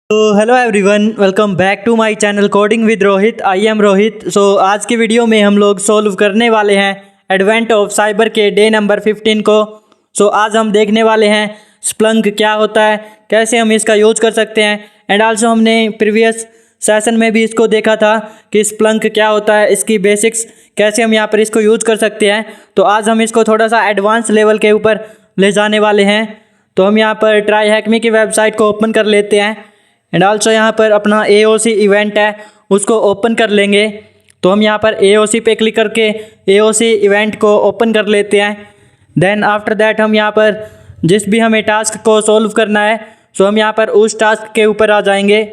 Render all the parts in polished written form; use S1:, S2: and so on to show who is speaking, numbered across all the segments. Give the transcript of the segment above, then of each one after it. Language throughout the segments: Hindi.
S1: तो hello everyone, welcome back to my channel coding with Rohit. I am Rohit. आज की वीडियो में हम लोग सोल्व करने वाले हैं एडवेंट ऑफ साइबर के डे नंबर 15 को। आज हम देखने वाले हैं स्प्लंक क्या होता है, कैसे हम इसका यूज कर सकते हैं। एंड आल्सो हमने प्रीवियस सेशन में भी इसको देखा था कि स्प्लंक क्या होता है, इसकी बेसिक्स कैसे हम यहाँ पर इसको यूज कर सकते हैं। तो आज हम इसको थोड़ा सा एडवांस लेवल के ऊपर ले जाने वाले हैं। तो हम यहाँ पर ट्राई हैकमी की वेबसाइट को ओपन कर लेते हैं एंड आल्सो यहाँ पर अपना AOC इवेंट है उसको ओपन कर लेंगे। तो हम यहाँ पर AOC पे क्लिक करके AOC इवेंट को ओपन कर लेते हैं। देन आफ्टर दैट हम यहाँ पर जिस भी हमें टास्क को सॉल्व करना है हम यहाँ पर उस टास्क के ऊपर आ जाएंगे।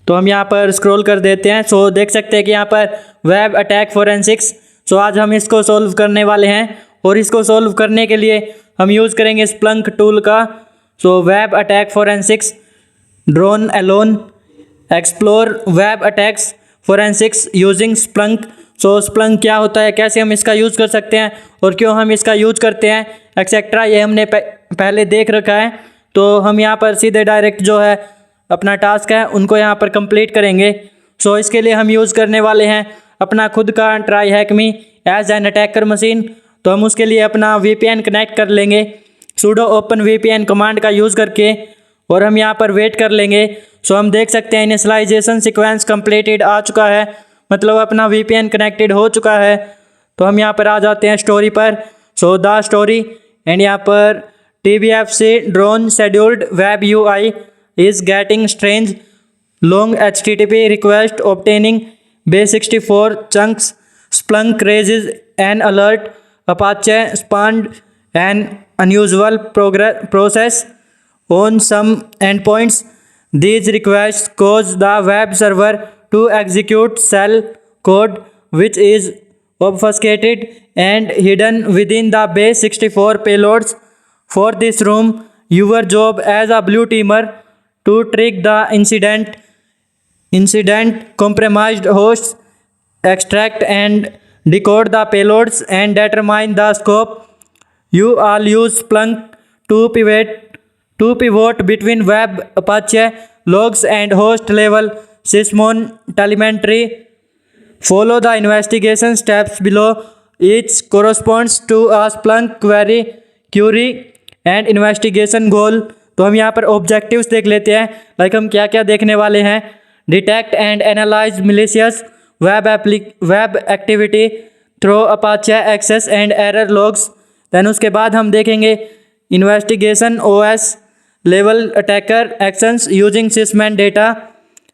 S1: तो हम यहाँ पर स्क्रॉल कर देते हैं। देख सकते हैं कि यहाँ पर वेब अटैक फोरेंसिक्स। आज हम इसको सॉल्व करने वाले हैं और इसको सॉल्व करने के लिए हम यूज़ करेंगे स्प्लंक टूल का। Web attack forensics drone alone explore web attacks forensics using Splunk. Splunk क्या होता है, कैसे हम इसका यूज़ कर सकते हैं और क्यों हम इसका यूज करते हैं एक्सेट्रा, ये हमने पहले देख रखा है। तो हम यहाँ पर सीधे डायरेक्ट जो है अपना टास्क है उनको यहाँ पर कंप्लीट करेंगे। इसके लिए हम यूज़ करने वाले हैं अपना खुद का try hack me as an attacker machine. तो हम उसके लिए अपना VPN कनेक्ट कर लेंगे sudo ओपन VPN कमांड का यूज़ करके, और हम यहाँ पर वेट कर लेंगे। हम देख सकते हैं इनिशियलाइजेशन सीक्वेंस कंप्लीटेड आ चुका है, मतलब अपना VPN कनेक्टेड हो चुका है। तो हम यहाँ पर आ जाते हैं स्टोरी पर। द स्टोरी एंड यहाँ पर TBFC drone scheduled web UI is getting strange long HTTP request obtaining base64 chunks Splunk raises an alert Apache spawned an unusual process on some endpoints. These requests cause the web server to execute shell code which is obfuscated and hidden within the base64 payloads. For this room, your job as a blue teamer to trick the incident compromised hosts, extract and decode the payloads and determine the scope. You all use Splunk to pivot between web Apache logs and host level Sysmon telemetry. Follow the investigation steps below. Each corresponds to a Splunk query and investigation goal. तो हम यहाँ पर ऑब्जेक्टिव्स देख लेते हैं, लाइक हम क्या क्या देखने वाले हैं। Detect and analyse malicious web activity through Apache access and error logs. Then उसके बाद हम देखेंगे investigation OS level attacker actions using Sysmon data.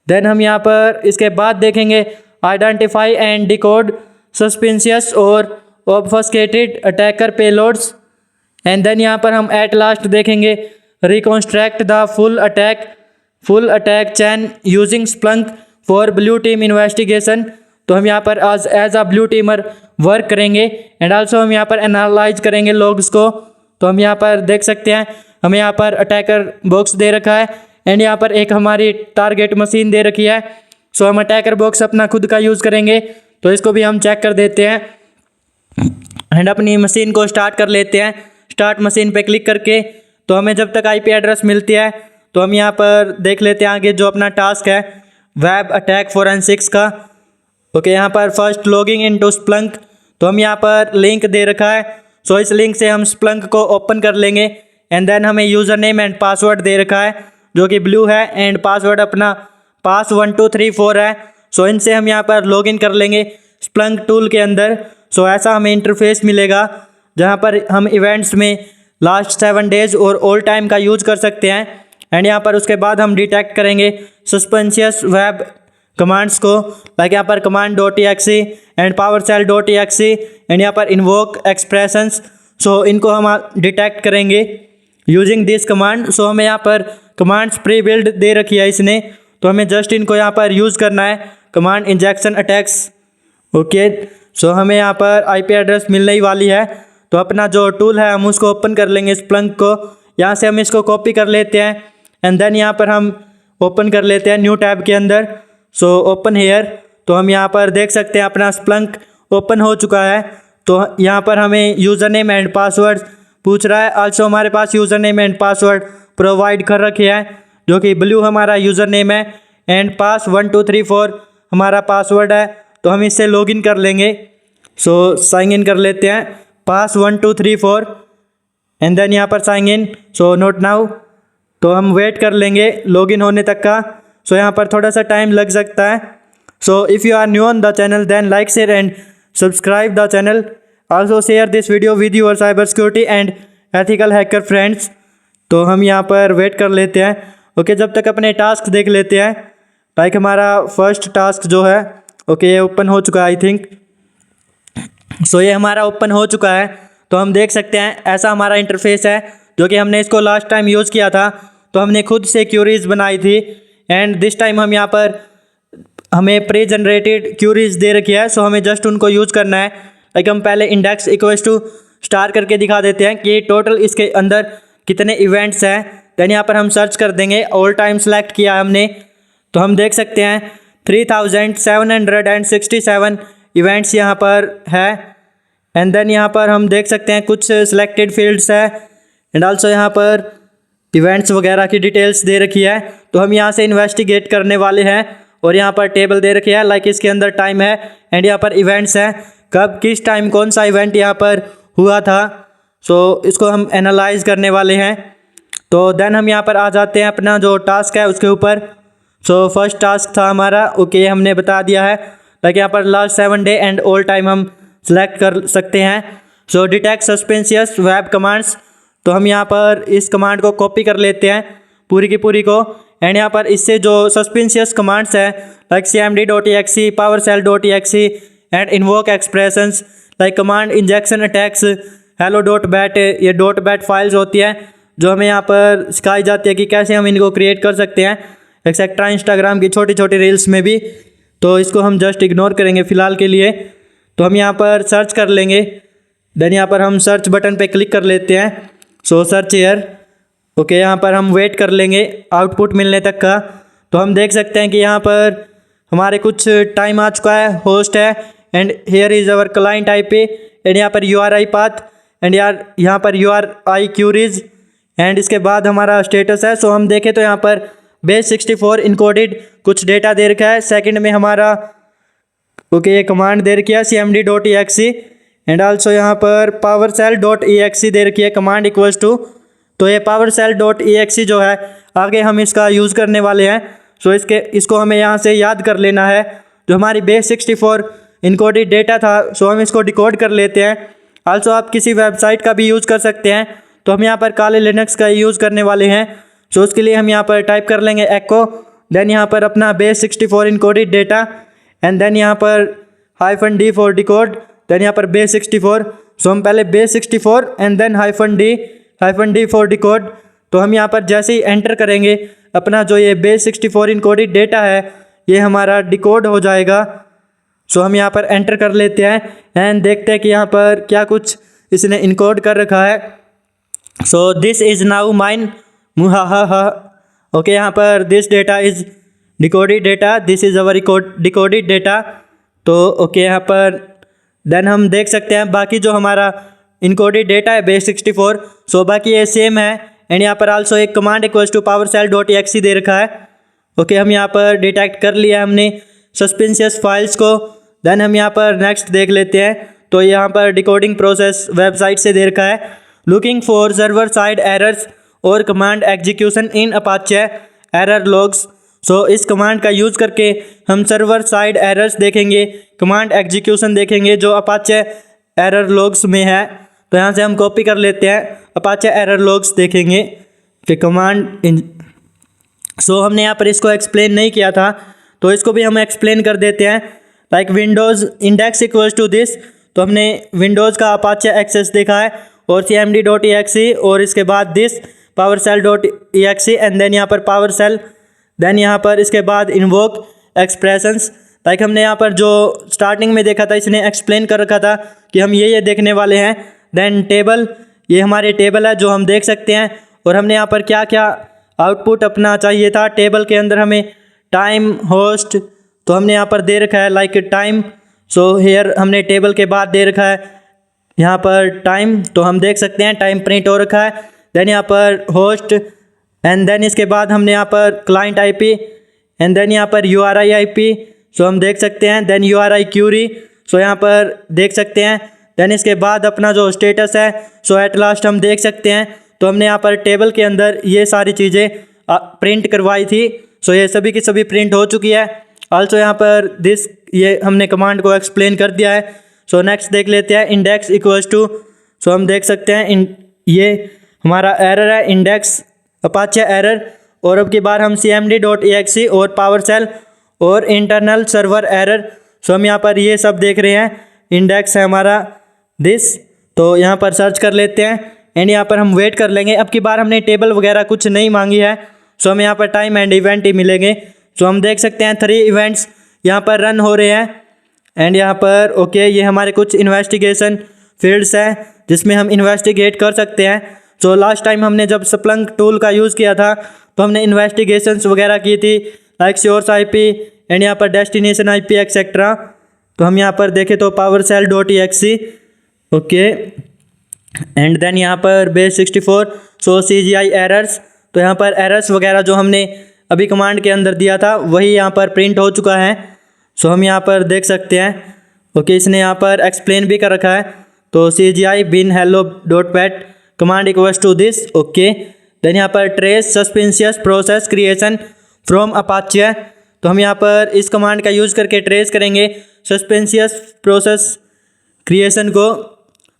S1: Then हम यहाँ पर इसके बाद देखेंगे आइडेंटिफाई एंड डिकोड सस्पिशियस और obfuscated attacker payloads. And then यहाँ पर हम एट लास्ट देखेंगे reconstruct the full attack chain using Splunk for blue team investigation. तो हम यहाँ पर as a blue teamer work करेंगे एंड आल्सो हम यहाँ पर एनालाइज करेंगे लॉग्स को। तो हम यहाँ पर देख सकते हैं हमें यहाँ पर अटैकर बॉक्स दे रखा है एंड यहाँ पर एक हमारी टारगेट मशीन दे रखी है। हम अटैकर बॉक्स अपना खुद का यूज़ करेंगे, तो इसको भी हम चेक कर देते हैं एंड अपनी मशीन को स्टार्ट कर लेते हैं। स्टार्ट मशीन पे क्लिक करके तो हमें जब तक IP एड्रेस मिलती है तो हम यहाँ पर देख लेते हैं आगे जो अपना टास्क है वेब अटैक फोरेंसिक्स का। ओके, यहाँ पर फर्स्ट लॉगिंग इनटू स्प्लंक। तो हम यहाँ पर लिंक दे रखा है, इस लिंक से हम स्प्लंक को ओपन कर लेंगे एंड देन हमें यूज़र नेम एंड पासवर्ड दे रखा है जो कि ब्लू है एंड पासवर्ड अपना pass1234 है। इनसे हम यहाँ पर लॉगिन कर लेंगे स्प्लंक टूल के अंदर। ऐसा हमें इंटरफेस मिलेगा जहाँ पर हम इवेंट्स में लास्ट 7 डेज और ऑल टाइम का यूज कर सकते हैं। एंड यहाँ पर उसके बाद हम डिटेक्ट करेंगे सस्पेंशियस वेब कमांड्स को, लाइक यहाँ पर command.exe एंड PowerShell.exe एंड यहाँ पर इन्वोक एक्सप्रेशंस। इनको हम डिटेक्ट करेंगे यूजिंग दिस कमांड। हमें यहाँ पर कमांड्स प्री बिल्ड दे रखी है इसने, तो हमें जस्ट इनको यहाँ पर यूज़ करना है कमांड इंजेक्शन अटैक्स। ओके, हमें यहाँ पर IP एड्रेस मिलने ही वाली है। तो अपना जो टूल है हम उसको ओपन कर लेंगे स्प्लंक को। यहाँ से हम इसको कॉपी कर लेते हैं एंड देन यहाँ पर हम ओपन कर लेते हैं न्यू टैब के अंदर। Open here. तो हम यहाँ पर देख सकते हैं अपना स्प्लंक ओपन हो चुका है। तो यहाँ पर हमें यूज़र नेम एंड पासवर्ड पूछ रहा है। आल्सो हमारे पास user name and password provide कर रखे हैं जो कि ब्लू हमारा यूज़र नेम है एंड पास 1234 हमारा पासवर्ड है। तो हम इससे लॉगिन कर लेंगे। सो साइन इन कर लेते हैं, पास 1234 एंड देन यहाँ पर sign in. So note now. तो हम वेट कर लेंगे लॉगिन होने तक का। सो यहाँ पर थोड़ा सा टाइम लग सकता है। So if you are new on the channel then like share and subscribe the channel. Also share this video with your cyber security and ethical hacker friends. तो हम यहाँ पर वेट कर लेते हैं। ओके, जब तक अपने टास्क देख लेते हैं। लाइक हमारा फर्स्ट टास्क जो है ओके ये ओपन हो चुका है आई थिंक। सो ये हमारा ओपन हो चुका है। तो हम देख सकते हैं ऐसा हमारा इंटरफेस है, जो कि हमने इसको लास्ट टाइम यूज़ किया था। तो हमने खुद से क्यूरीज बनाई थी एंड दिस टाइम हम यहाँ पर हमें प्री जनरेटेड क्यूरीज दे रखी है। सो हमें जस्ट उनको यूज़ करना है। लाइक हम पहले इंडेक्स इक्वल्स टू स्टार करके दिखा देते हैं कि टोटल इसके अंदर कितने इवेंट्स हैं। देन यहाँ पर हम सर्च कर देंगे, ऑल टाइम सेलेक्ट किया हमने। तो हम देख सकते हैं 3767 इवेंट्स यहाँ पर है। एंड देन यहाँ पर हम देख सकते हैं कुछ सिलेक्टेड फील्ड्स है एंड आल्सो यहाँ पर इवेंट्स वगैरह की डिटेल्स दे रखी है। तो हम यहाँ से इन्वेस्टिगेट करने वाले हैं और यहाँ पर टेबल दे रखी है। लाइक इसके अंदर टाइम है एंड यहाँ पर इवेंट्स है, कब किस टाइम कौन सा इवेंट यहाँ पर हुआ था। सो इसको हम एनालाइज करने वाले हैं। तो देन हम यहाँ पर आ जाते हैं अपना जो टास्क है उसके ऊपर। सो फर्स्ट टास्क था हमारा ओके हमने बता दिया है। लाइक यहाँ पर last 7 day and all time हम सेलेक्ट कर सकते हैं। सो डिटेक्ट सस्पेंशियस वेब कमांड्स। तो हम यहाँ पर इस कमांड को कॉपी कर लेते हैं पूरी की पूरी को। एंड यहाँ पर इससे जो सस्पेंशियस कमांड्स है like cmd.exe, powershell.exe and invoke expressions like command injection attacks, hello.bat, ये .bat फाइल्स होती है जो हमें यहाँ पर सिखाई जाती है कि कैसे हम इनको क्रिएट कर सकते हैं एक्सेट्रा इंस्टाग्राम की छोटी छोटी रील्स में भी। तो इसको हम जस्ट इग्नोर करेंगे फ़िलहाल के लिए। तो हम यहाँ पर सर्च कर लेंगे। देन यहाँ पर हम सर्च बटन पे क्लिक कर लेते हैं। सो सर्च हियर। ओके, यहाँ पर हम वेट कर लेंगे आउटपुट मिलने तक का। तो हम देख सकते हैं कि यहाँ पर हमारे कुछ टाइम आ चुका है, होस्ट है and here is our client IP and यहाँ पर URI पाथ एंड यहाँ पर URI क्यूरीज एंड इसके बाद हमारा स्टेटस है। सो हम देखें तो यहाँ पर base64 इनकोडेड कुछ डेटा दे रखा है। सेकंड में हमारा ओके ये कमांड दे रखी है cmd.exe एंड आल्सो यहाँ पर powershell.exe दे रखी है कमांड इक्वल्स टू। तो ये powershell.exe जो है आगे हम इसका यूज़ करने वाले हैं। सो इसको हमें यहाँ से याद कर लेना है जो हमारी base64 इनकोडेड डेटा था। सो हम इसको डिकोड कर लेते हैं। आल्सो आप किसी वेबसाइट का भी यूज़ कर सकते हैं। तो हम यहाँ पर काले लिनक्स का यूज़ करने वाले हैं। सो उसके लिए हम यहाँ पर टाइप कर लेंगे echo, देन यहाँ पर अपना base64 encoded data and then यहाँ पर -d फॉर डिकोड, देन यहाँ पर base64। सो हम पहले base64 and then -d for decode. तो हम यहाँ पर जैसे ही एंटर करेंगे अपना जो ये base64 इनकोडेड डेटा है ये हमारा डिकोड हो जाएगा। सो हम यहाँ पर एंटर कर लेते हैं एंड देखते हैं कि यहाँ पर क्या कुछ इसने इनकोड कर रखा है। So this is now mine मुहाहा। ओके, यहाँ पर this data is decoded data, this is our decoded data. तो ओके यहाँ पर देन हम देख सकते हैं बाकी जो हमारा इनकोडेड डेटा है base64। सो बाकी ये सेम है एंड यहाँ पर आल्सो एक कमांड इक्वल्स टू powershell.exe दे रखा है। ओके, हम यहाँ पर डिटेक्ट कर लिया हमने सस्पेंशियस फाइल्स को। देन हम यहाँ पर नेक्स्ट देख लेते हैं। तो यहाँ पर डिकोडिंग प्रोसेस वेबसाइट से दे रखा है, looking for server side errors और command execution in Apache error logs. So इस कमांड का यूज़ करके हम सर्वर साइड एरर्स देखेंगे, कमांड एग्जीक्यूशन देखेंगे जो अपाचे एरर लॉग्स में है। तो यहाँ से हम कॉपी कर लेते हैं, अपाचे एरर लॉग्स देखेंगे कि कमांड। सो हमने यहाँ पर इसको एक्सप्लेन नहीं किया था तो इसको भी हम एक्सप्लेन कर देते हैं। Like Windows index equals to this. तो हमने विंडोज़ का अपाचे एक्सेस देखा है और cmd.exe और इसके बाद दिस powershell.exe एंड देन यहाँ पर PowerShell, देन यहाँ पर इसके बाद इन्वोक एक्सप्रेशंस। लाइक हमने यहाँ पर जो स्टार्टिंग में देखा था इसने एक्सप्लेन कर रखा था कि हम ये देखने वाले हैं। देन टेबल, ये हमारे टेबल है जो हम देख सकते हैं और हमने यहाँ पर क्या क्या आउटपुट अपना चाहिए था। टेबल के अंदर हमें टाइम, होस्ट, तो हमने यहाँ पर दे रखा है लाइक टाइम। सो हेयर हमने टेबल के बाद दे रखा है यहाँ पर टाइम। तो हम देख सकते हैं टाइम प्रिंट हो रखा है। देन यहाँ पर होस्ट एंड देन इसके बाद हमने यहाँ पर क्लाइंट आईपी एंड देन यहाँ पर URI आईपी, सो हम देख सकते हैं। देन URI क्यूरी, सो यहाँ पर देख सकते हैं। देन इसके बाद अपना जो स्टेटस है, सो एट लास्ट हम देख सकते हैं। तो हमने यहाँ पर टेबल के अंदर ये सारी चीज़ें प्रिंट करवाई थी, सो ये सभी की सभी प्रिंट हो चुकी है। आल्सो यहाँ पर दिस, ये हमने कमांड को एक्सप्लेन कर दिया है। सो नेक्स्ट देख लेते हैं इंडेक्स इक्वल्स टू, सो हम देख सकते हैं ये हमारा एरर है, इंडेक्स अपाचे एरर। और अब की बार हम cmd.exe और पावरशेल और इंटरनल सर्वर एरर, सो हम यहाँ पर ये सब देख रहे हैं। इंडेक्स है हमारा दिस, तो यहाँ पर सर्च कर लेते हैं एंड यहाँ पर हम वेट कर लेंगे। अब की बार हमने टेबल वगैरह कुछ नहीं मांगी है, सो हम यहाँ पर टाइम एंड इवेंट ही मिलेंगे। सो हम देख सकते हैं 3 इवेंट्स यहाँ पर रन हो रहे हैं एंड यहाँ पर ओके ये हमारे कुछ इन्वेस्टिगेशन फील्ड्स हैं जिसमें हम इन्वेस्टिगेट कर सकते हैं। सो लास्ट टाइम हमने जब स्प्लंक टूल का यूज़ किया था तो हमने इन्वेस्टिगेशंस वगैरह की थी, लाइक सोर्स आईपी एंड यहाँ पर डेस्टिनेशन आईपी एक्सेट्रा। तो हम यहाँ पर देखें तो PowerShell.exe ओके एंड देन यहाँ पर बेस 64, सो CGI एरर्स। तो यहाँ पर एरर्स वगैरह जो हमने अभी कमांड के अंदर दिया था वही यहाँ पर प्रिंट हो चुका है। सो हम यहाँ पर देख सकते हैं ओके इसने यहाँ पर एक्सप्लेन भी कर रखा है। तो CGI bin hello.pet command equals to this okay. Then यहाँ पर trace suspicious process creation from Apache है, तो हम यहाँ पर इस कमांड का यूज़ करके ट्रेस करेंगे सस्पेंशियस प्रोसेस क्रिएशन को।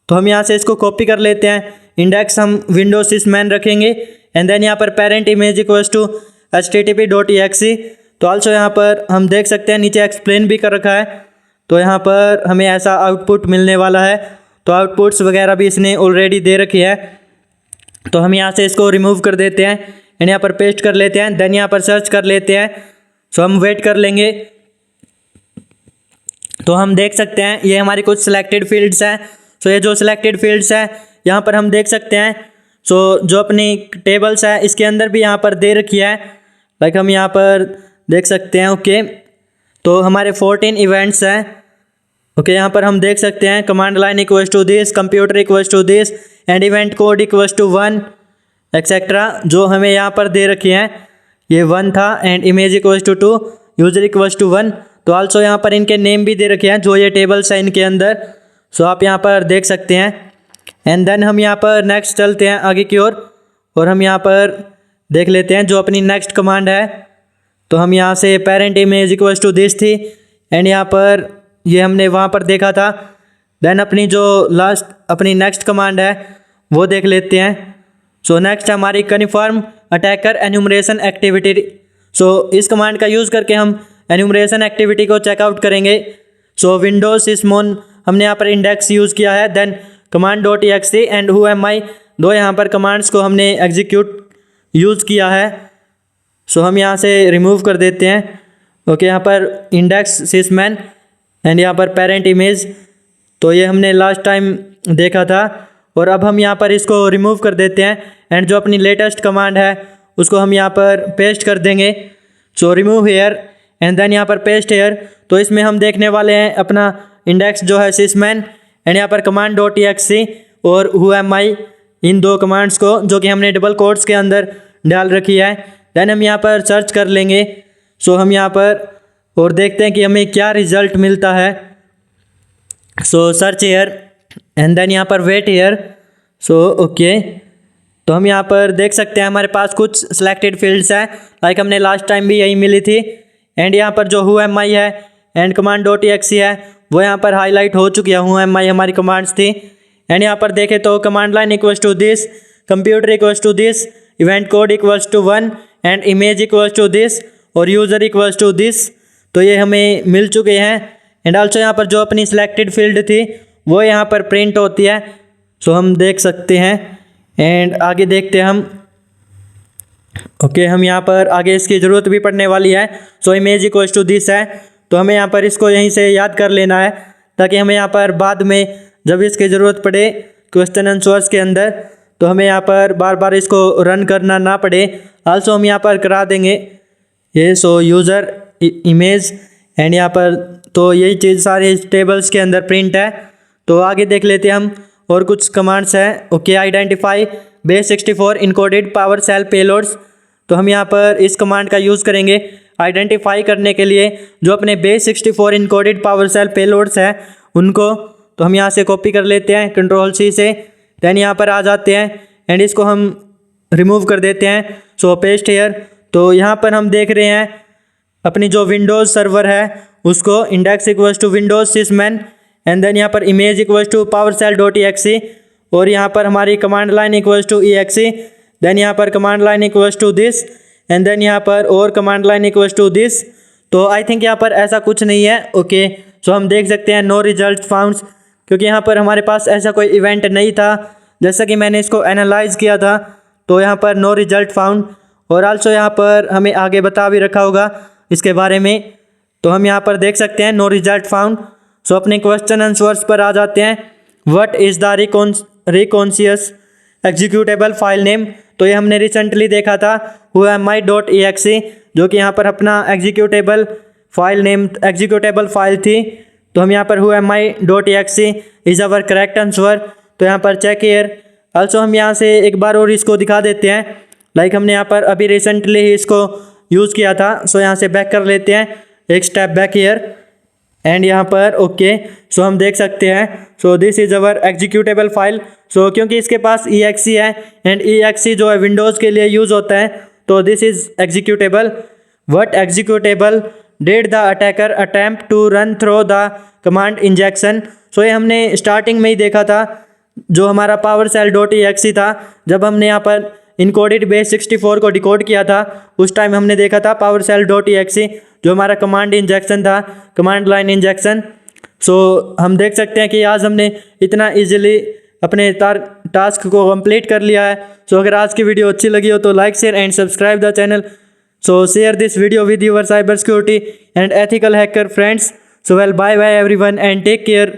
S1: तो हम यहाँ से इसको कॉपी कर लेते हैं। इंडेक्स हम विंडोज सिसमैन रखेंगे एंड देन यहाँ पर parent image equals to http.exe। तो आल्सो यहाँ पर हम देख सकते हैं नीचे एक्सप्लेन भी कर रखा है। तो यहाँ पर हमें ऐसा आउटपुट मिलने वाला है, तो आउटपुट्स वगैरह भी इसने ऑलरेडी दे रखी है। तो हम यहाँ से इसको रिमूव कर देते हैं एंड यहाँ पर पेस्ट कर लेते हैं। देन यहाँ पर सर्च कर लेते हैं, सो हम वेट कर लेंगे। तो हम देख सकते हैं ये हमारी कुछ सिलेक्टेड फील्ड्स हैं। सो ये जो सिलेक्टेड फील्ड्स हैं यहाँ पर हम देख सकते हैं। सो जो अपनी टेबल्स है इसके अंदर भी यहाँ पर दे रखी है, लाइक हम यहाँ पर देख सकते हैं ओके। तो हमारे 14 इवेंट्स हैं ओके। यहाँ पर हम देख सकते हैं command line equals to this, computer equals to this and event code equals to 1 etcetera, जो हमें यहाँ पर दे रखी हैं। ये 1 था and image equals to 2, user equals to 1। तो आल्सो यहाँ पर इनके नेम भी दे रखे हैं जो ये टेबल्स हैं इनके अंदर, सो आप यहाँ पर देख सकते हैं। एंड देन हम यहाँ पर नेक्स्ट चलते हैं आगे की ओर और हम यहाँ पर देख लेते हैं जो अपनी नेक्स्ट कमांड है। तो हम यहाँ से parent image equals to this थी एंड यहाँ पर ये हमने वहाँ पर देखा था। देन अपनी जो लास्ट अपनी नेक्स्ट कमांड है वो देख लेते हैं। सो नेक्स्ट हमारी कन्फर्म अटैकर एन्यूमरेशन एक्टिविटी। सो इस कमांड का यूज़ करके हम एन्यूमरेशन एक्टिविटी को चेकआउट करेंगे। सो विंडोज सिसमोन हमने यहाँ पर इंडेक्स यूज़ किया है, देन command.exe एंड whoami, दो यहाँ पर कमांड्स को हमने एग्जीक्यूट यूज़ किया है। सो हम यहाँ से रिमूव कर देते हैं ओके। यहाँ पर इंडेक्स सिसमैन एंड यहाँ पर पेरेंट इमेज, तो ये हमने लास्ट टाइम देखा था और अब हम यहाँ पर इसको रिमूव कर देते हैं एंड जो अपनी लेटेस्ट कमांड है उसको हम यहाँ पर पेस्ट कर देंगे। So remove here and then यहाँ पर पेस्ट हेयर। तो इसमें हम देखने वाले हैं अपना इंडेक्स जो है सिसमैन एंड यहाँ पर command.exe और whoami, इन दो कमांड्स को जो कि हमने डबल कोट्स के अंदर डाल रखी है। देन हम यहाँ पर सर्च कर लेंगे। सो हम यहाँ पर और देखते हैं कि हमें क्या रिजल्ट मिलता है। So search here and then यहाँ पर वेट हेयर। सो ओके, तो हम यहाँ पर देख सकते हैं हमारे पास कुछ सिलेक्टेड फील्ड्स हैं, लाइक हमने लास्ट टाइम भी यही मिली थी। एंड यहाँ पर जो whoami है एंड command.exe है वो यहाँ पर हाईलाइट हो चुकी है। whoami हमारी कमांड्स थी एंड यहाँ पर देखें तो command line equals to this, computer equals to this, event code equals to 1 and image equals to this और यूज़र इक्वल्स टू दिस। तो ये हमें मिल चुके हैं एंड आल्सो यहाँ पर जो अपनी सिलेक्टेड फील्ड थी वो यहाँ पर प्रिंट होती है। सो हम देख सकते हैं एंड आगे देखते हैं हम ओके। हम यहाँ पर आगे इसकी ज़रूरत भी पड़ने वाली है। So image equals to this है, तो हमें यहाँ पर इसको यहीं से याद कर लेना है ताकि हमें यहाँ पर बाद में जब इसकी ज़रूरत पड़े क्वेश्चन आंसर्स के अंदर तो हमें यहाँ पर बार बार इसको रन करना ना पड़े। आल्सो हम यहाँ पर करा देंगे ये। सो यूज़र इमेज एंड यहाँ पर तो यही चीज़ सारे टेबल्स के अंदर प्रिंट है। तो आगे देख लेते हैं हम और कुछ कमांड्स हैं okay. Identify base 64 encoded PowerShell payloads. तो हम यहाँ पर इस कमांड का यूज़ करेंगे आइडेंटिफाई करने के लिए जो अपने base 64 encoded PowerShell payloads हैं उनको। तो हम यहाँ से कॉपी कर लेते हैं Ctrl+C से, दैन यहाँ पर आ जाते हैं एंड इसको हम रिमूव कर देते हैं। सो पेस्ट हेयर। तो यहाँ पर हम देख रहे हैं अपनी जो विंडोज़ सर्वर है उसको index equals to Windows Sysmon and then यहाँ पर इमेज इक्वल्स टू PowerShell.exe और यहाँ पर हमारी command line equals to exe, then यहाँ पर command line equals to this and then यहाँ पर और command line equals to this. तो आई थिंक यहाँ पर ऐसा कुछ नहीं है। ओके, सो हम देख सकते हैं नो रिजल्ट फाउंड, क्योंकि यहाँ पर हमारे पास ऐसा कोई इवेंट नहीं था। जैसा कि मैंने इसको एनालाइज किया था तो यहाँ पर नो रिजल्ट फाउंड, और आल्सो यहाँ पर हमें आगे बता भी रखा होगा इसके बारे में। तो हम यहाँ पर देख सकते हैं नो रिजल्ट फाउंड। सो अपने क्वेश्चन आंसर्स पर आ जाते हैं। व्हाट इज़ द रिकॉन्शियस एग्जीक्यूटेबल फाइल नेम, तो ये हमने रिसेंटली देखा था whoami.exe, जो कि यहाँ पर अपना एग्जीक्यूटेबल फाइल थी। तो हम यहाँ पर whoami.exe is our correct answer. तो यहाँ पर चेक हियर। आल्सो हम यहाँ से एक बार और इसको दिखा देते हैं, लाइक हमने यहाँ पर अभी रिसेंटली ही इसको यूज़ किया था। सो यहाँ से बैक कर लेते हैं, एक स्टेप बैक हियर एंड यहाँ पर ओके। सो हम देख सकते हैं so this is our executable file. So क्योंकि इसके पास exe है एंड exe जो है विंडोज़ के लिए यूज़ होता है, तो this is executable. What executable did the attacker attempt to run through the command injection, so ये हमने स्टार्टिंग में ही देखा था जो हमारा PowerShell.exe था। जब हमने यहाँ पर इनकोडेड बेस 64 को डिकोड किया था उस टाइम हमने देखा था PowerShell.exe जो हमारा कमांड इंजेक्शन था, कमांड लाइन इंजेक्शन। सो हम देख सकते हैं कि आज हमने इतना इजीली अपने टास्क को कंप्लीट कर लिया है। सो अगर आज की वीडियो अच्छी लगी हो तो like share and subscribe the channel. So share this video with your cyber security and ethical hacker friends. So well bye bye everyone and take care.